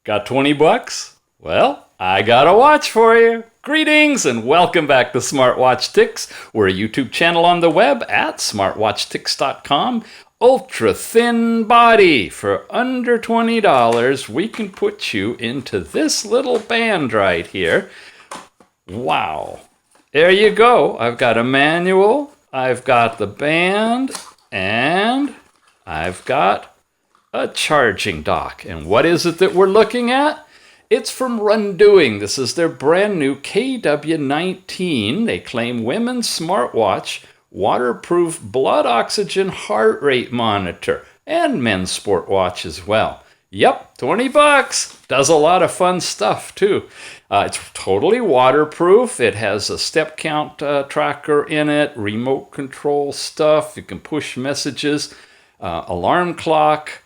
Got 20 bucks? Well, I got a watch for you. Greetings and welcome back to Smartwatch Ticks. We're a YouTube channel on the web at smartwatchticks.com. Ultra thin body. For under $20, we can put you into this little band right here. Wow. There you go. I've got a manual, I've got the band, and I've got a charging dock. And what is it that we're looking at? It's from Rundoing. This is their brand new KW19. They claim women's smartwatch, waterproof blood oxygen heart rate monitor, and men's sport watch as well. Yep, 20 bucks. Does a lot of fun stuff too. It's totally waterproof. It has a step count tracker in it, remote control stuff. You can push messages, alarm clock,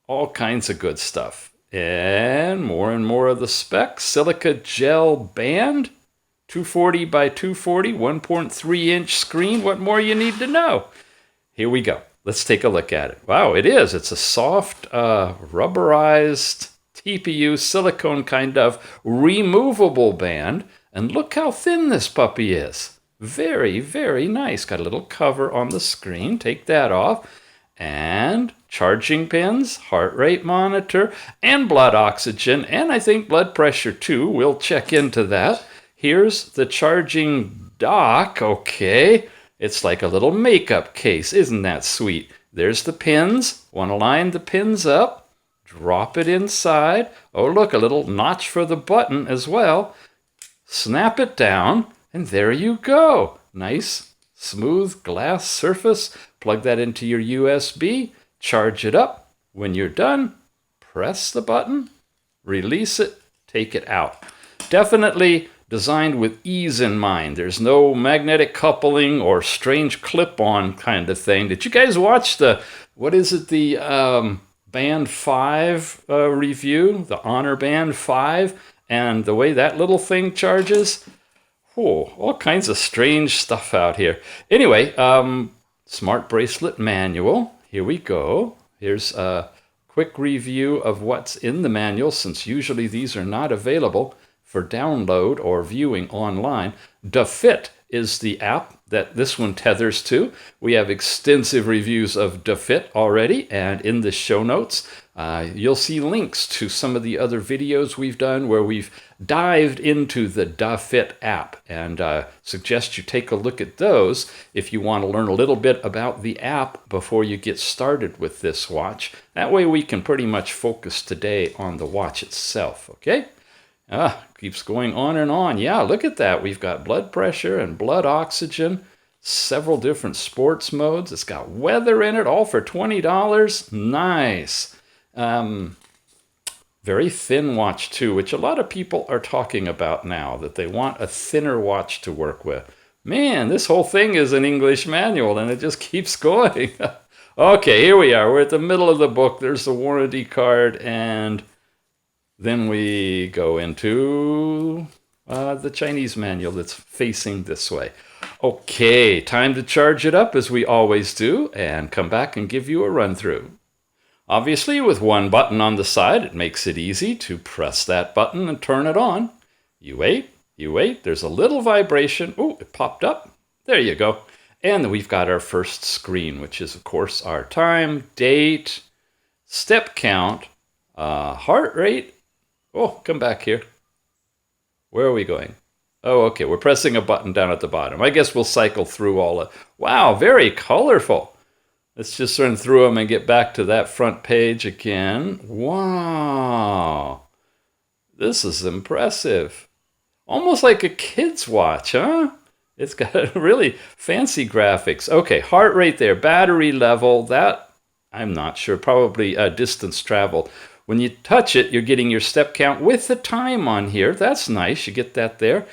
all kinds of good stuff. And more of the specs. Silica gel band, 240 by 240, 1.3-inch screen. What more you need to know? Here we go. Let's take a look at it. Wow, it is. It's a soft, rubberized TPU silicone kind of removable band. And look how thin this puppy is. Very, very nice. Got a little cover on the screen. Take that off. And charging pins, heart rate monitor, and blood oxygen, and I think blood pressure too. We'll check into that. Here's the charging dock. Okay, it's like a little makeup case. Isn't that sweet? There's the pins. Want to line the pins up, drop it inside. Oh, look, a little notch for the button as well. Snap it down, and there you go. Nice, smooth glass surface. Plug that into your USB, charge it up. When you're done, press the button, release it, take it out. Definitely designed with ease in mind. There's no magnetic coupling or strange clip-on kind of thing. Did you guys watch the, the Band 5 review, the Honor Band 5, and the way that little thing charges? Oh, all kinds of strange stuff out here. Anyway, smart bracelet manual. Here we go. Here's a quick review of what's in the manual, since usually these are not available for download or viewing online. DeFit is the app that this one tethers to. We have extensive reviews of DeFit already, and in the show notes, you'll see links to some of the other videos we've done where we've dived into the DeFit app, and suggest you take a look at those if you want to learn a little bit about the app before you get started with this watch. That way we can pretty much focus today on the watch itself, okay? Keeps going on and on. Yeah, look at that. We've got blood pressure and blood oxygen, several different sports modes. It's got weather in it, all for $20. Nice. Very thin watch too, which a lot of people are talking about now, that they want a thinner watch to work with. Man, this whole thing is an English manual and it just keeps going. Okay, here we are. We're at the middle of the book. There's the warranty card, and then we go into the Chinese manual that's facing this way. Okay, time to charge it up as we always do and come back and give you a run through. Obviously, with one button on the side, it makes it easy to press that button and turn it on. You wait, there's a little vibration. Oh, it popped up. There you go. And then we've got our first screen, which is, of course, our time, date, step count, heart rate. Oh, come back here. Where are we going? Oh, okay, we're pressing a button down at the bottom. I guess we'll cycle through all of... Wow, very colorful. Let's just run through them and get back to that front page again. Wow. This is impressive. Almost like a kid's watch, huh? It's got really fancy graphics. Okay, heart rate there, battery level, that I'm not sure, probably distance traveled. When you touch it, you're getting your step count with the time on here. That's nice, you get that there.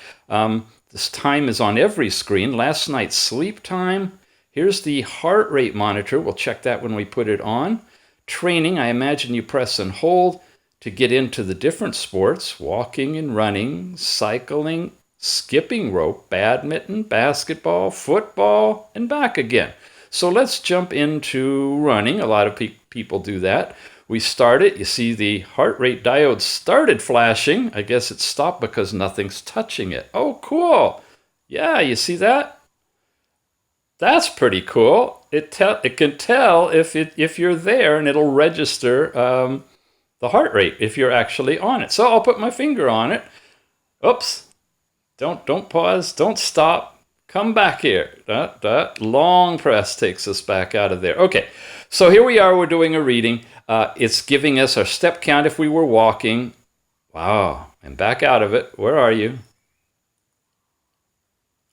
This time is on every screen. Last night's sleep time. Here's the heart rate monitor. We'll check that when we put it on. Training, I imagine you press and hold to get into the different sports. Walking and running, cycling, skipping rope, badminton, basketball, football, and back again. So let's jump into running. A lot of people do that. we start it. You see the heart rate diode started flashing. I guess it stopped because nothing's touching it. Oh, cool. Yeah, you see that? That's pretty cool. It can tell if you're there, and it'll register the heart rate if you're actually on it. So I'll put my finger on it. Oops. Don't pause. Don't stop. Come back here. Long press takes us back out of there. Okay, so here we are. We're doing a reading. It's giving us our step count if we were walking. Wow, and back out of it. Where are you?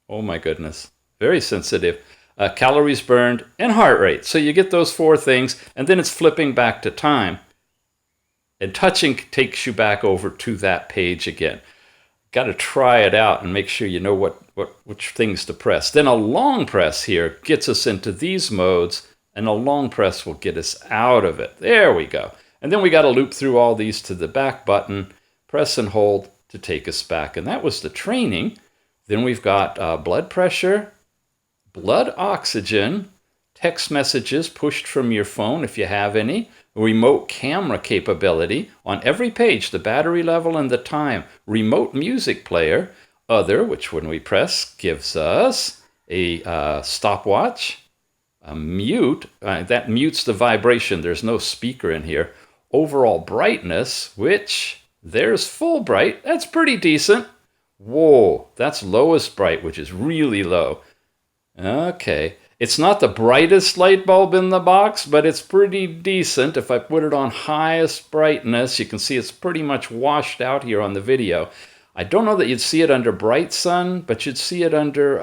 Oh my goodness. Very sensitive. Calories burned and heart rate. So you get those 4 things, and then it's flipping back to time. And touching takes you back over to that page again. Got to try it out and make sure you know which things to press. Then a long press here gets us into these modes, and a long press will get us out of it. There we go. And then we got to loop through all these to the back button, press and hold to take us back. And that was the training. Then we've got blood pressure, blood oxygen, text messages pushed from your phone if you have any, remote camera capability on every page, the battery level and the time, remote music player, other, which when we press gives us a stopwatch, a mute, that mutes the vibration, there's no speaker in here, overall brightness, which there's full bright, that's pretty decent. Whoa, that's lowest bright, which is really low. Okay. It's not the brightest light bulb in the box, but it's pretty decent. If I put it on highest brightness, you can see it's pretty much washed out here on the video. I don't know that you'd see it under bright sun, but you'd see it under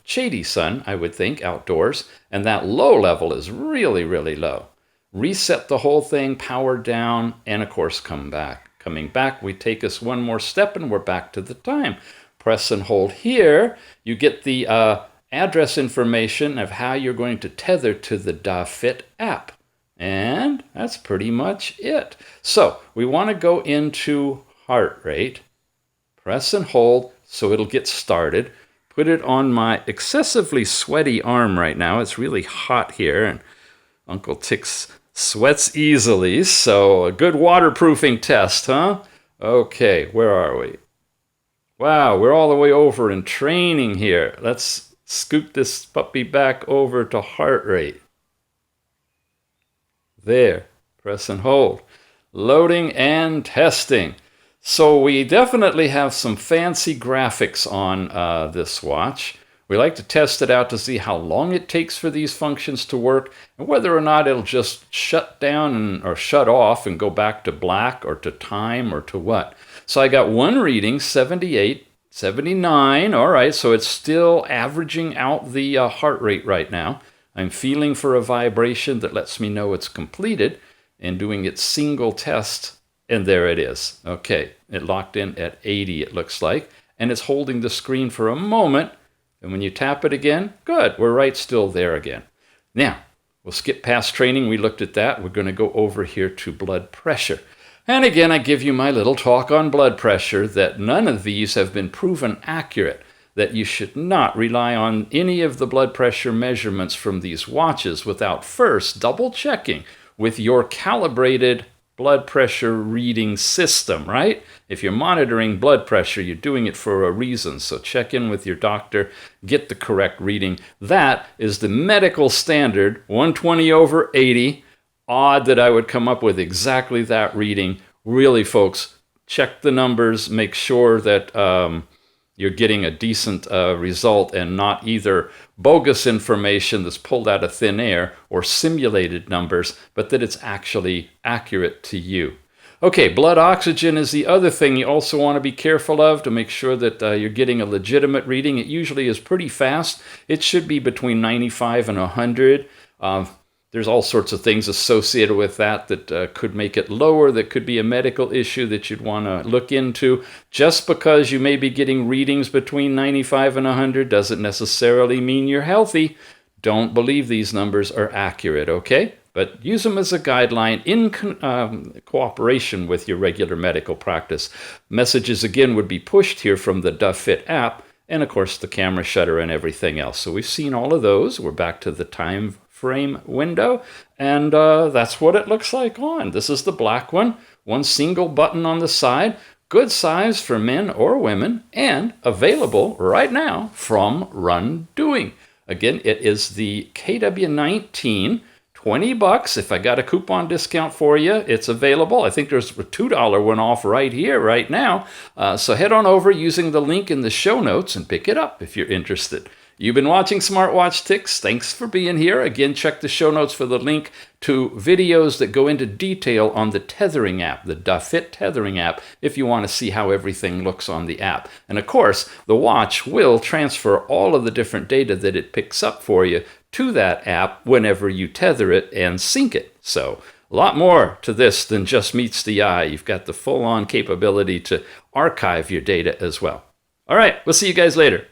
shady sun, I would think, outdoors. And that low level is really, really low. Reset the whole thing, power down, and of course come back. Coming back, we take us one more step and we're back to the time. Press and hold here. You get the address information of how you're going to tether to the DECRIPTION app. And that's pretty much it. So we want to go into heart rate, press and hold so it'll get started. Put it on my excessively sweaty arm right now. It's really hot here, and Uncle Tix sweats easily, so a good waterproofing test, huh? Okay, where are we? Wow, we're all the way over in training here. Let's scoot this puppy back over to heart rate. There, press and hold. Loading and testing. So we definitely have some fancy graphics on this watch. We like to test it out to see how long it takes for these functions to work and whether or not it'll just shut down or shut off and go back to black or to time or to what. So I got one reading, 78, 79. All right, so it's still averaging out the heart rate right now. I'm feeling for a vibration that lets me know it's completed and doing its single test, and there it is. Okay, it locked in at 80, it looks like, and it's holding the screen for a moment. And when you tap it again, good, we're right still there again. Now, we'll skip past training. We looked at that. We're going to go over here to blood pressure. And again, I give you my little talk on blood pressure that none of these have been proven accurate, that you should not rely on any of the blood pressure measurements from these watches without first double checking with your calibrated blood pressure reading system, right? If you're monitoring blood pressure, you're doing it for a reason. So check in with your doctor, get the correct reading. That is the medical standard, 120 over 80. Odd that I would come up with exactly that reading. Really, folks, check the numbers, make sure that you're getting a decent result and not either bogus information that's pulled out of thin air or simulated numbers, but that it's actually accurate to you. Okay, blood oxygen is the other thing you also want to be careful of to make sure that you're getting a legitimate reading. It usually is pretty fast. It should be between 95 and 100. There's all sorts of things associated with that could make it lower, that could be a medical issue that you'd want to look into. Just because you may be getting readings between 95 and 100 doesn't necessarily mean you're healthy. Don't believe these numbers are accurate, okay? But use them as a guideline in cooperation with your regular medical practice. Messages, again, would be pushed here from the DECRIPTION app, and of course the camera shutter and everything else. So we've seen all of those. We're back to the time frame window, and that's what it looks like on. This is the black one, one single button on the side, good size for men or women, and available right now from Rundoing. Again, it is the KW19, $20. If I got a coupon discount for you, it's available. I think there's a $2 one off right here, right now. So head on over using the link in the show notes and pick it up if you're interested. You've been watching Smartwatch Ticks. Thanks for being here. Again, check the show notes for the link to videos that go into detail on the Tethering app, the DaFit Tethering app, if you want to see how everything looks on the app. And of course, the watch will transfer all of the different data that it picks up for you to that app whenever you tether it and sync it. So a lot more to this than just meets the eye. You've got the full-on capability to archive your data as well. All right, we'll see you guys later.